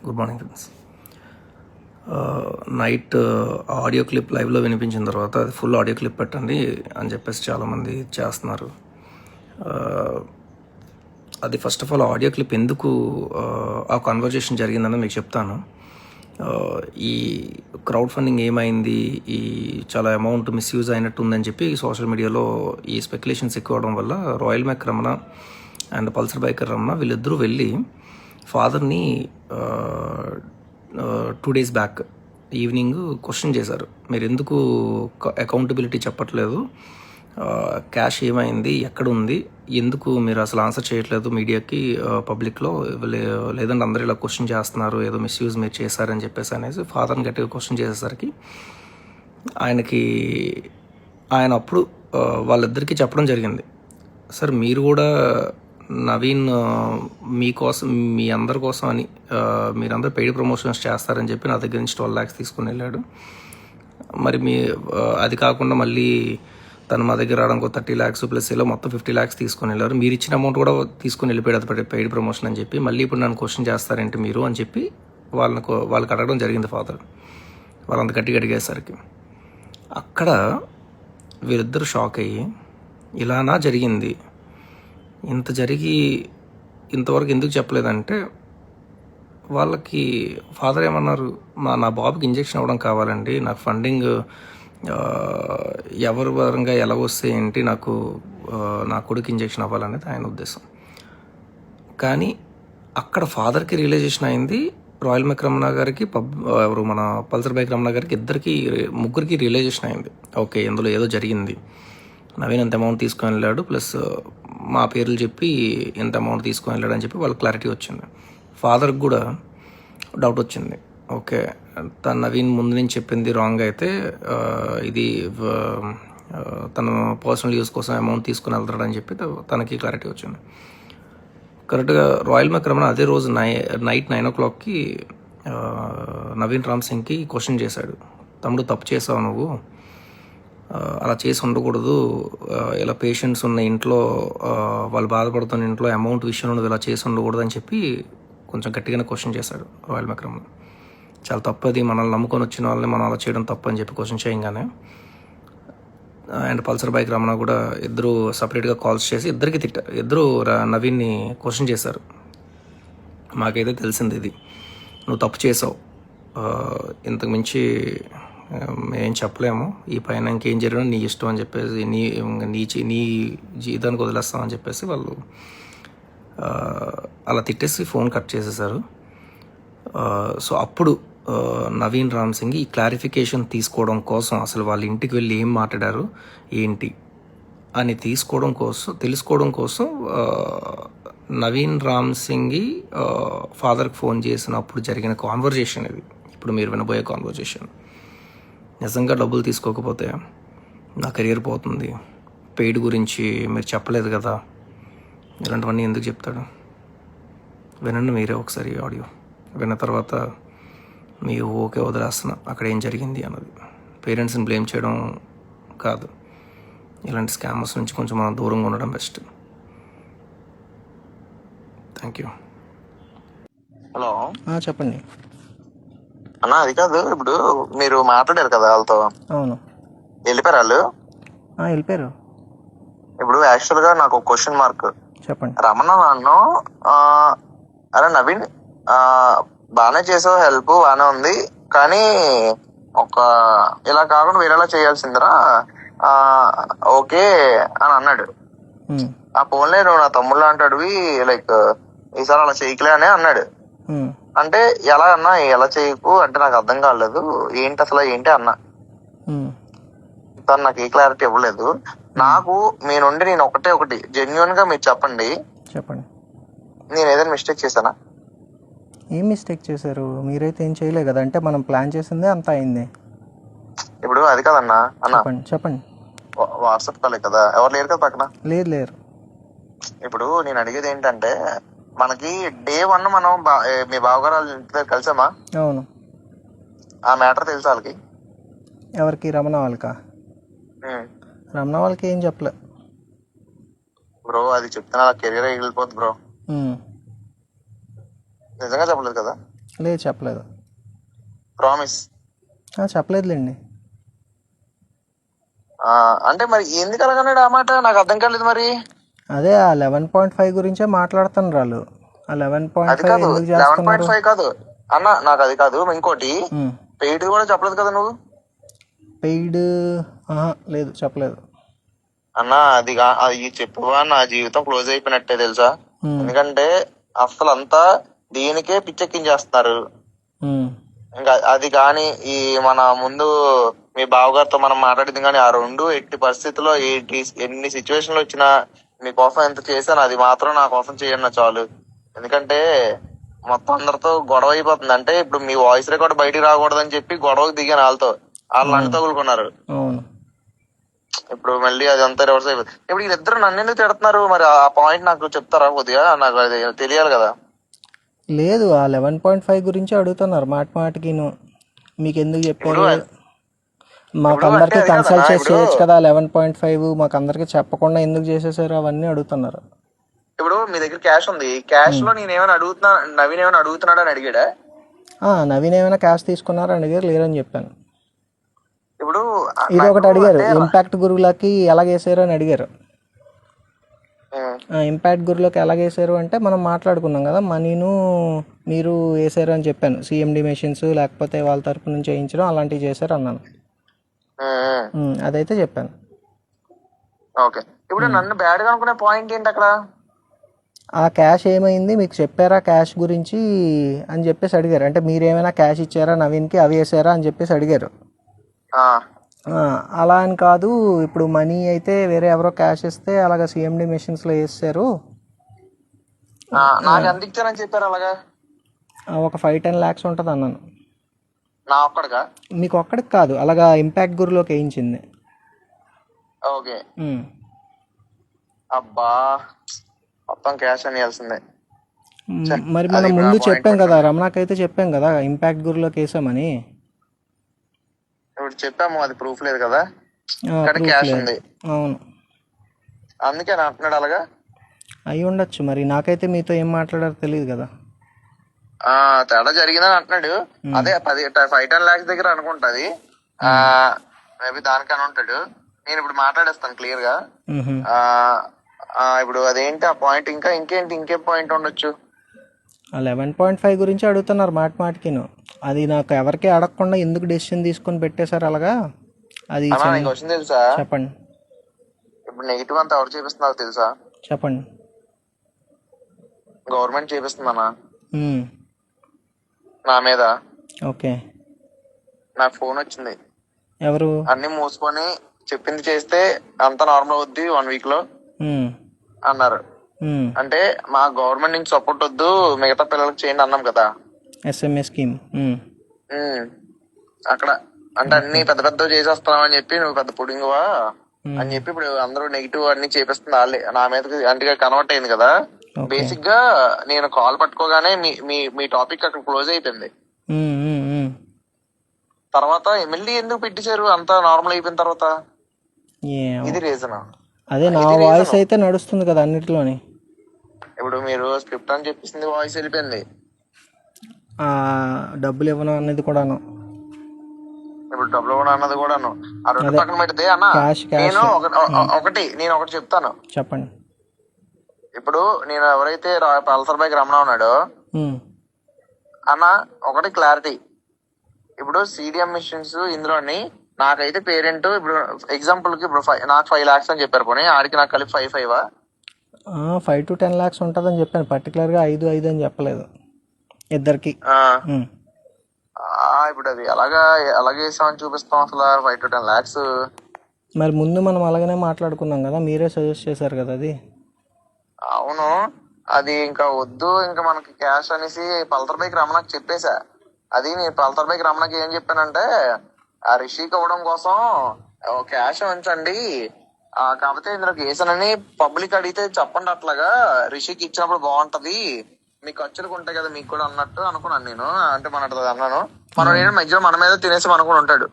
Good morning friends. Night audio clip లైవ్లో వినిపించిన తర్వాత అది ఫుల్ ఆడియో క్లిప్ పెట్టండి అని చెప్పేసి చాలామంది చేస్తున్నారు. అది first of all audio clip ఎందుకు ఆ కాన్వర్జేషన్ జరిగిందని మీకు చెప్తాను. ఈ క్రౌడ్ ఫండింగ్ ఏమైంది, ఈ చాలా అమౌంట్ మిస్యూజ్ అయినట్టు ఉందని చెప్పి సోషల్ మీడియాలో ఈ స్పెక్యులేషన్స్ ఎక్కువ అవడం వల్ల Royal Mac Ramana and Pulsar biker Ramana వీళ్ళిద్దరూ వెళ్ళి ఫాదర్ని 2 days బ్యాక్ ఈవినింగ్ క్వశ్చన్ చేశారు. మీరు ఎందుకు అకౌంటబిలిటీ చెప్పట్లేదు, క్యాష్ ఏమైంది, ఎక్కడ ఉంది, ఎందుకు మీరు అసలు ఆన్సర్ చేయట్లేదు మీడియాకి, పబ్లిక్లో, లేదంటే అందరూ ఇలా క్వశ్చన్ చేస్తున్నారు, ఏదో మిస్యూజ్ మీరు చేశారని చెప్పేసి అనేసి ఫాదర్ని గట్టిగా క్వశ్చన్ చేసేసరికి ఆయన అప్పుడు వాళ్ళిద్దరికీ చెప్పడం జరిగింది, సార్ మీరు కూడా నవీన్ మీకోసం, మీ అందరి కోసం అని మీరందరూ పెయిడ్ ప్రమోషన్స్ చేస్తారని చెప్పి నా దగ్గర నుంచి 12 lakhs తీసుకుని వెళ్ళాడు. మరి అది కాకుండా మళ్ళీ తను మా దగ్గర రావడానికి 30 lakhs ప్లస్ ఇలా మొత్తం 50 lakhs తీసుకుని వెళ్ళారు. మీరు ఇచ్చిన అమౌంట్ కూడా తీసుకుని వెళ్ళిపోయాడు అది పెయిడ్ ప్రమోషన్ అని చెప్పి, మళ్ళీ ఇప్పుడు నన్ను క్వశ్చన్ చేస్తారేంటి మీరు అని చెప్పి వాళ్ళకి అడగడం జరిగింది ఫాదర్. వాళ్ళంత గట్టిగా అడిగేసరికి అక్కడ వీరిద్దరు షాక్ అయ్యి, ఇలానా జరిగింది, ఇంత జరిగి ఇంతవరకు ఎందుకు చెప్పలేదంటే, వాళ్ళకి ఫాదర్ ఏమన్నారు, నా బాబుకి ఇంజెక్షన్ అవ్వడం కావాలండి, నాకు ఫండింగ్ ఎవరి పరంగా ఎలా వస్తే ఏంటి, నాకు నా కొడుకు ఇంజెక్షన్ అవ్వాలనేది ఆయన ఉద్దేశం. కానీ అక్కడ ఫాదర్కి రియలైజేషన్ అయింది, రాయల్ మ్యాక్ రమణ గారికి ఎవరు మన పల్సర్ బైక్ రమణ గారికి ముగ్గురికి రియలైజేషన్ అయింది, ఓకే ఇందులో ఏదో జరిగింది, నవీన్ ఎంత అమౌంట్ తీసుకొని వెళ్ళాడు ప్లస్ మా పేర్లు చెప్పి ఎంత అమౌంట్ తీసుకొని వెళ్ళాడు అని చెప్పి వాళ్ళకి క్లారిటీ వచ్చింది. ఫాదర్కి కూడా డౌట్ వచ్చింది, ఓకే తను నవీన్ ముందు నుంచి చెప్పింది రాంగ్ అయితే ఇది తను పర్సనల్ యూస్ కోసం అమౌంట్ తీసుకుని వెళ్తాడని చెప్పి తనకి క్లారిటీ వచ్చింది. కరెక్ట్గా రాయల్ మ్యాక్ రమణ అదే రోజు నైట్ 9 o'clockకి నవీన్ రామ్ సింగ్కి క్వశ్చన్ చేశాడు, తమ్ముడు తప్పు చేసావు నువ్వు, అలా చేసి ఉండకూడదు, ఇలా పేషెంట్స్ ఉన్న ఇంట్లో, వాళ్ళు బాధపడుతున్న ఇంట్లో అమౌంట్ విషయంలో నువ్వు ఇలా చేసి ఉండకూడదు అని చెప్పి కొంచెం గట్టిగానే క్వశ్చన్ చేశాడు రాయల్ మ్యాక్ రమణ. చాలా తప్పు అది, మనల్ని నమ్ముకొని వచ్చిన వాళ్ళని మనం అలా చేయడం తప్పు అని చెప్పి క్వశ్చన్ చేయగానే అండ్ పల్సర్ బైక్ రమణ కూడా ఇద్దరు సపరేట్గా కాల్స్ చేసి ఇద్దరికి తిట్టారు. ఇద్దరు నవీన్ని క్వశ్చన్ చేశారు, మాకైతే తెలిసింది ఇది, నువ్వు తప్పు చేసావు, ఇంతకు మించి మేమేం చెప్పలేము, ఈ పైన ఇంకేం జరిగినా నీ ఇష్టం అని చెప్పేసి నీ జీవితానికి వదిలేస్తామని చెప్పేసి వాళ్ళు అలా తిట్టేసి ఫోన్ కట్ చేసేసారు. సో అప్పుడు నవీన్ రామ్ సింగ్ ఈ క్లారిఫికేషన్ తీసుకోవడం కోసం, అసలు వాళ్ళ ఇంటికి వెళ్ళి ఏం మాట్లాడారు ఏంటి అని తెలుసుకోవడం కోసం నవీన్ రామ్ సింగ్ ఫాదర్కి ఫోన్ చేసినప్పుడు జరిగిన కాన్వర్జేషన్ ఇది, ఇప్పుడు మీరు వినబోయే కాన్వర్జేషన్. నిజంగా డబ్బులు తీసుకోకపోతే నా కెరియర్ పోతుంది, పెయిడ్ గురించి మీరు చెప్పలేదు కదా, ఇలాంటివన్నీ ఎందుకు చెప్తాడు, వినండి మీరే ఒకసారి ఆడియో. విన్న తర్వాత మీ ఓకే వదిలేస్తున్నా అక్కడ ఏం జరిగింది అన్నది. పేరెంట్స్ని బ్లేమ్ చేయడం కాదు, ఇలాంటి స్కామర్స్ నుంచి కొంచెం మనం దూరంగా ఉండడం బెస్ట్. Thank you. హలో చెప్పండి అన్నా. అది కాదు, ఇప్పుడు మీరు మాట్లాడారు కదా వాళ్ళతో, అవును వెళ్ళిపోయారు వాళ్ళు, వెళ్ళిపోయారు. ఇప్పుడు యాక్చువల్ గా నాకు ఒక క్వశ్చన్ మార్క్. చెప్పండి. రమణ నన్ను అరే నవీన్ బాగానే చేసావు, హెల్ప్ బాగానే ఉంది, కానీ ఒక ఇలా కాకుండా వేరేలా చేయాల్సిందిరా, ఓకే అని అన్నాడు. ఆ ఫోన్లే నువ్వు నా తమ్ముళ్ళు అంటాడువి, లైక్ ఈసారి అలా చేయకలే అని అన్నాడు. అంటే ఎలా అన్నా, ఎలా చేయకు అంటే నాకు అర్థం కాలేదు, ఏంటి అసలు ఏంటి అన్నా. తను నాకు ఏ క్లారిటీ ఇవ్వలేదు. నాకు మీ నుండి నేను ఒకటి జెన్యున్ గా మీరు చెప్పండి, నేను ఏదైనా మిస్టేక్ చేశానా? ఏం మిస్టేక్ చేశారు? మీరైతే ఏం చేయలేదు కదా, అంటే మనం ప్లాన్ చేసిందే అంత అయింది. ఇప్పుడు అది కదన్నా అన్న, చెప్పండి. వాట్సాప్ కాలే కదా, ఎవరు లేరు కదా పక్కన? లేరు. ఇప్పుడు నేను అడిగేది ఏంటంటే, మనకి Day 1 మనం మీ బావగారు వాళ్ళ ఇంటి దగ్గర కలిసామా? అవును. ఆ మ్యాటర్ తెలుసా వాళ్ళకి? ఎవరికి? రమణ వాళ్ళకా? రమణ వాళ్ళకి ఏం చెప్పలే బ్రో. అది చెప్తున్నా కెరీర్ వెళ్ళిపోద్ది బ్రో. నిజంగా చెప్పలేదు కదా? లేదు చెప్పలేదు. ప్రామిస్. చెప్పలేదులేండి. అంటే మరి ఎందుకు అలాగన్నాడు ఆ మాట, నాకు అర్థం కాలేదు మరి. అదే ఆ 11.5 గురించే మాట్లాడుతున్నారు వాళ్ళు. ఆ అది 11.5 కాదు, ఎందుకు 11.5 చేస్తున్నారు? కాదు అన్న, నాకు అది కాదు. ఇంకోటి పెయిడ్ కూడా చెప్పలేదు కదా నువ్వు. పెయిడ్ లేదు చెప్పలేదు. అన్న అది చెప్పువా, నా జీవితం క్లోజ్ అయిపోయినట్టే తెలుసా. ఎందుకంటే అసలు అంతా దీనికే పిచ్చెక్కించేస్తున్నారు. ఇంకా అది కానీ ఈ మన ముందు మీ బావగారితో మనం మాట్లాడింది కానీ ఆ రెండు ఎట్టి పరిస్థితుల్లో ఎన్ని సిచ్యువేషన్లు వచ్చినా మీకోసం ఎంత చేశాను అది మాత్రం నా కోసం చేయండి చాలు. ఎందుకంటే మొత్తం అందరితో గొడవ అయిపోతుంది. అంటే ఇప్పుడు మీ వాయిస్ రికార్డ్ బయటికి రాకూడదని చెప్పి గొడవకు దిగాను వాళ్ళతో. వాళ్ళు లంచ్ తగులుకున్నారు. ఇప్పుడు మళ్ళీ అది అంతా రివర్స్ అయిపోతుంది. ఇప్పుడు వీళ్ళిద్దరు నన్ను ఎందుకు తిడుతున్నారు మరి? ఆ పాయింట్ నాకు చెప్తారా కొద్దిగా, నాకు అది తెలియాలి కదా. లేదు ఆ 11.5 గురించి అడుగుతున్నారు మాటికిను. మీకు ఎందుకు చెప్పారు? మాకందరికి కన్సల్ట్ చేసి చేయొచ్చు కదా 11.5, మాకందరికి చెప్పకుండా ఎందుకు చేసేసారు అవన్నీ అడుగుతున్నారు. ఇప్పుడు మీ దగ్గర క్యాష్ ఉంది, క్యాష్ లో నేను ఏమైనా అడుగుతున్నా, నవీన్ ఏమైనా అడుగుతున్నాడు అని అడిగాడా? నవీన్ ఏమైనా క్యాష్ తీసుకున్నారని అడిగారు, లేరని చెప్పాను. ఇప్పుడు ఇది ఒకటి అడిగారు, ఇంపాక్ట్ గురువులకి ఎలాగేసారు అని అడిగారు. ఇంపాక్ట్ గురువులోకి ఎలాగేసారు అంటే మనం మాట్లాడుకున్నాం కదా, మనీను మీరు వేసారు అని చెప్పాను. సిఎండి మెషిన్స్ లేకపోతే వాళ్ళ తరపు నుంచి వేయించడం అలాంటివి చేశారు అన్నాను. అదైతే చెప్పాను. ఓకే, ఇప్పుడు నన్ను బ్యాడ్ గా అనుకునే పాయింట్ ఏంటి అక్కడ? ఆ క్యాష్ ఏమైంది మీకు చెప్పారా క్యాష్ గురించి అని చెప్పేసి అడిగారు. అంటే మీరు ఏమైనా క్యాష్ ఇచ్చారా నవీన్కి, అవి వేసారా అని చెప్పేసి అడిగారు. అలా అని కాదు, ఇప్పుడు మనీ అయితే వేరే ఎవరో క్యాష్ ఇస్తే అలాగా సిఎండి మెషిన్స్లో వేసారు. నాకు ఎంత ఇచ్చారని చెప్పారు అలాగా? ఒక 5-10 lakhs ఉంటుంది అన్నాను. నా ఒక్కడికా? మీకు ఒక్కడికి కాదు, అలాగా ఇంపాక్ట్ గురులోకి వేయించింది. ఓకే. అబ్బా, మొత్తం క్యాష్ అని వేయాల్సిందే. మరి మనం ముందు చెప్పాం కదా, రమణకైతే చెప్పాం కదా ఇంపాక్ట్ గురులోకి వేసామని. ఇప్పుడు చెప్పాము, అది ప్రూఫ్ లేదు కదా, క్యాష్ ఉంది. అవును, అందుకే అంటున్నాడు అలాగా. అయి ఉండొచ్చు, మరి నాకైతే మీతో ఏం మాట్లాడారో తెలియదు కదా. తేడా జరిగిందని అంటున్నాడు. అదే 5-10 lakhs దగ్గర అనుకుంటది. మేబీ దానికని ఉంటాడు. నేను ఇప్పుడు మాట్లాడేస్తాను క్లియర్ గా. ఇప్పుడు అదేంటి ఆ పాయింట్, ఇంకే పాయింట్ ఉండొచ్చు? 11.5 గురించి అడుగుతున్నారు మాటికిను. అది నాకు ఎవరికి అడగకుండా ఎందుకు డెసిషన్ తీసుకొని పెట్టేశారు అలాగా? అది క్వశ్చన్ తెలుసా? చెప్పండి. ఇప్పుడు నెగిటివ్ అంతా ఎవరు చేపిస్తున్నారు తెలుసా? చెప్పండి. గవర్నమెంట్ చేపిస్తుందన్నా నా మీద. ఓకే, నాకు ఫోన్ వచ్చింది. ఎవరు? అన్ని మూసుకొని చెప్పింది చేస్తే అంత నార్మల్ అవుద్ది 1 week లో అన్నారు. అంటే మా గవర్నమెంట్ నుంచి సపోర్ట్ వద్దు, మిగతా పిల్లలకి చేయండి అన్నాం కదా, ఎస్ఎంఏ స్కీమ్. అక్కడ అంటే అన్ని పెద్ద పెద్ద చేసేస్తున్నావు చెప్పి, నువ్వు పెద్ద పుడింగువా అని చెప్పి ఇప్పుడు అందరూ నెగిటివ్ అన్ని చేపిస్తుంది వాళ్ళే నా మీదకి. అంటే కన్వర్ట్ అయింది కదా. బేసిక్ గా నేను కాల్ పట్టుకోగానే మీ టాపిక్ అక్కడ క్లోజ్ అయిపోయింది. తర్వాత మళ్ళీ ఎందుకు పెట్టేశారు అంతా నార్మల్ అయిపోయిన తర్వాత? ఇది రీజన్. అదే నా వాయిస్ అయితే నడుస్తుంది కదా అన్నిటిలోని. ఇప్పుడు మీరు స్క్రిప్ట్ అని చెప్పేసింది, వాయిస్ వెళ్ళిపోయింది. డబ్బులు ఇవ్వను అన్నది కూడాను. ఇప్పుడు డబ్బులు ఇవ్వను అన్నది కూడాను. ఆ రెండు పక్కన పెడితే అన్న, నేను ఒకటి చెప్తాను. చెప్పండి. ఇప్పుడు నేను ఎవరైతే పల్సర్ బైక్ రమణ ఉన్నాడో అన్న, ఒకటి క్లారిటీ. ఇప్పుడు సిడిఎం మిషన్స్ ఇందులోని నాకైతే పేరెంట్, ఇప్పుడు ఎగ్జాంపుల్ కి ఇప్పుడు నాకు 5 lakhs అని చెప్పారు, పోనీ ఆడికి నాకు కలిపి 5 to 10 lakhs ఉంటుందని చెప్పాను. పర్టికులర్ గా 5 అని చెప్పలేదు ఇద్దరికి. ఇప్పుడు అది అలాగే వేసామని చూపిస్తాం అసలు 5 to 10 lakhs. మరి ముందు మనం అలాగనే మాట్లాడుకున్నాం కదా, మీరే సజెస్ట్ చేశారు కదా అది. అవును, అది ఇంకా వద్దు, ఇంకా మనకి క్యాష్ అనేసి పల్సర్ బైక్ రమణకి చెప్పేశా. అది నేను పల్సర్ బైక్ రమణకి ఏం చెప్పానంటే, ఆ రిషికి ఇవ్వడం కోసం క్యాష్ ఉంచండి, కాకపోతే ఇందులో వేసానని పబ్లిక్ అడిగితే చెప్పండి, అట్లాగా రిషికి ఇచ్చినప్పుడు బాగుంటది, మీ ఖర్చులకు ఉంటాయి కదా మీకు కూడా అన్నట్టు అనుకున్నాను నేను. అంటే మన అన్నాను, మనం మధ్యలో మన మీద తినేసి అనుకుని ఉంటాడు.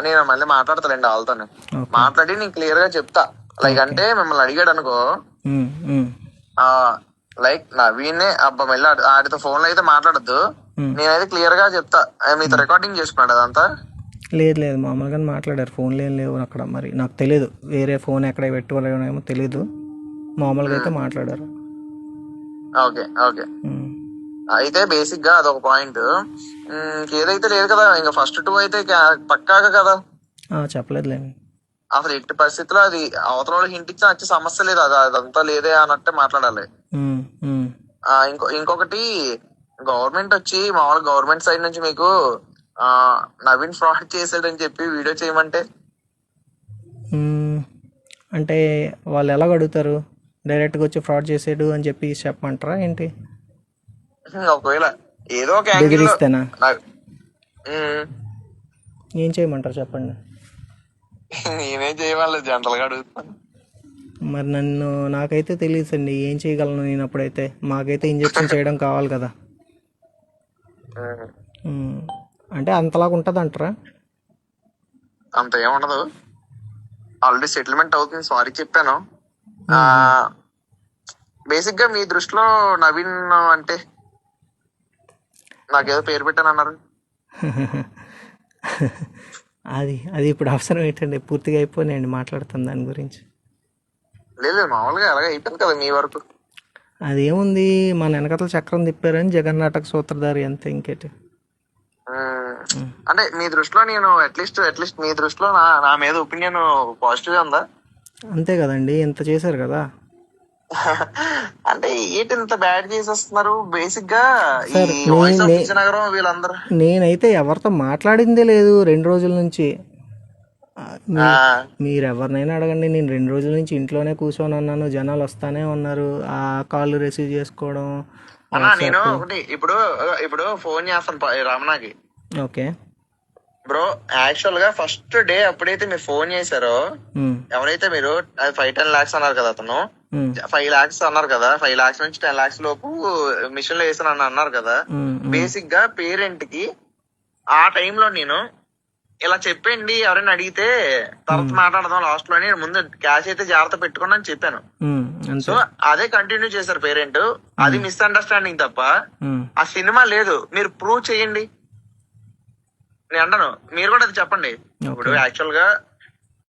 నేను మళ్ళీ మాట్లాడతానండి వాళ్ళతో, మాట్లాడి నేను క్లియర్ గా చెప్తా. లైక్ అంటే మిమ్మల్ని అడిగాడు అనుకో, లైక్ నవీనే అబ్బా మళ్ళీ ఆడితో ఫోన్ లో అయితే మాట్లాడద్దు. Hmm. నేనైతే క్లియర్ గా చెప్తా, మీతో రికార్డింగ్ చేసుకున్నాడు అదంతా. లేదు లేదు మామూలుగానే మాట్లాడారు, ఫోన్లు ఏం లేవు అక్కడ. మరి నాకు తెలియదు, వేరే ఫోన్ ఎక్కడ పెట్టుకోలేమో తెలీదు, మామూలుగా అయితే మాట్లాడారు. Okay okay. ఉమ్. అయితే బేసిక్ గా అదొక పాయింట్. ఏదైతే లేదు కదా, ఇంకా ఫస్ట్ 2 అయితే పక్కాగా కదా. చెప్పలేదులేండి. అసలు ఎట్టి పరిస్థితుల్లో అది అవతల వాళ్ళకి హింట్ ఇచ్చిన వచ్చే సమస్య లేదు, అదంతా లేదే అన్నట్టే మాట్లాడాలి. ఉమ్, ఉమ్. ఇంకొకటి, గవర్నమెంట్ వచ్చి మామూలు గవర్నమెంట్ సైడ్ నుంచి మీకు నవీన్ ఫ్రాడ్ చేసాడని చెప్పి వీడియో చేయమంటే ఉమ్, అంటే వాళ్ళు ఎలా అడుగుతారు? డైరెక్ట్గా వచ్చి ఫ్రాడ్ చేసాడు అని చెప్పి చెప్పమంటారా ఏంటి? ఒకవేళ ఏదో ఒక యాంగిల్ లో బెదిరిస్తేనా? ఉమ్, ఏం చేయమంటారు చెప్పండి. నేనేం చేయమలేదు, జనరల్ గా అడుగుతాను. మరి నాకైతే తెలియదు అండి, ఏం చేయగలను నేను అప్పుడైతే. మాకైతే ఇంజెక్షన్ చేయడం కావాలి కదా. ఉమ్, అంటే అంతలాగా ఉంటుంది అంటారా? అంత ఏముండదు, ఆల్రెడీ సెటిల్మెంట్ అవుతుంది, సారీ చెప్పాను. బేసిక్ గా మీ దృష్టిలో నవీన్ అంటే నాకేదో పేరు పెట్టాను అన్నారు. అది ఇప్పుడు అవసరం ఏంటండి, పూర్తిగా అయిపోయినాయండి, మాట్లాడుతాం దాని గురించి. లేదు మామూలుగా అలాగే అయిపోయింది కదా మీ వరకు. అదేముంది, మన వెనకతల చక్రం తిప్పారని జగన్నాటక సూత్రధారి అంతే, ఇంకేటి. అంటే మీ దృష్టిలో నేను అట్లీస్ట్ మీ దృష్టిలో నా మీద ఒపీనియన్ పాజిటివ్ ఉందా? అంతే కదండి, ఇంత చేశారు కదా. అంటే ఏంటి ఇంత బ్యాడ్ చేసేస్తున్నారు? బేసిక్ గా ఈ సార్, వాయిస్ ఆఫ్ విజయనగరం వీళ్ళందరూ నేనైతే ఎవరితో మాట్లాడిందే లేదు 2 రోజుల నుంచి. మీరు ఎవరినైనా అడగండి, నేను 2 రోజుల నుంచి ఇంట్లోనే కూర్చొని ఉన్నాను, జనాలు వస్తానే ఉన్నారు, ఆ కాల్ రిసీవ్ చేసుకోవడం. అన్నా నేను ఒకటి ఇప్పుడు ఫోన్ చేస్తాను రమణకి. ఓకే బ్రో, యాక్చువల్ గా ఫస్ట్ డే ఎప్పుడైతే మీరు ఫోన్ చేశారో, ఎవరైతే మీరు 5-10 lakhs అన్నారు కదా, అతను 5 lakhs అన్నారు కదా, 5 lakhs నుంచి 10 lakhs లోపు మిషన్ లో వేసాను అన్నారు కదా. బేసిక్ గా పేరెంట్ కి ఆ టైంలో నేను ఇలా చెప్పండి, ఎవరైనా అడిగితే తర్వాత మాట్లాడదాం లాస్ట్ లో, ముందు క్యాష్ అయితే జాగ్రత్త పెట్టుకోండి అని చెప్పాను. సో అదే కంటిన్యూ చేశారు పేరెంట్. అది మిస్అండర్స్టాండింగ్ తప్ప ఆ సినిమా లేదు. మీరు ప్రూవ్ చేయండి, నేను అంటాను, మీరు కూడా అది చెప్పండి. ఇప్పుడు యాక్చువల్ గా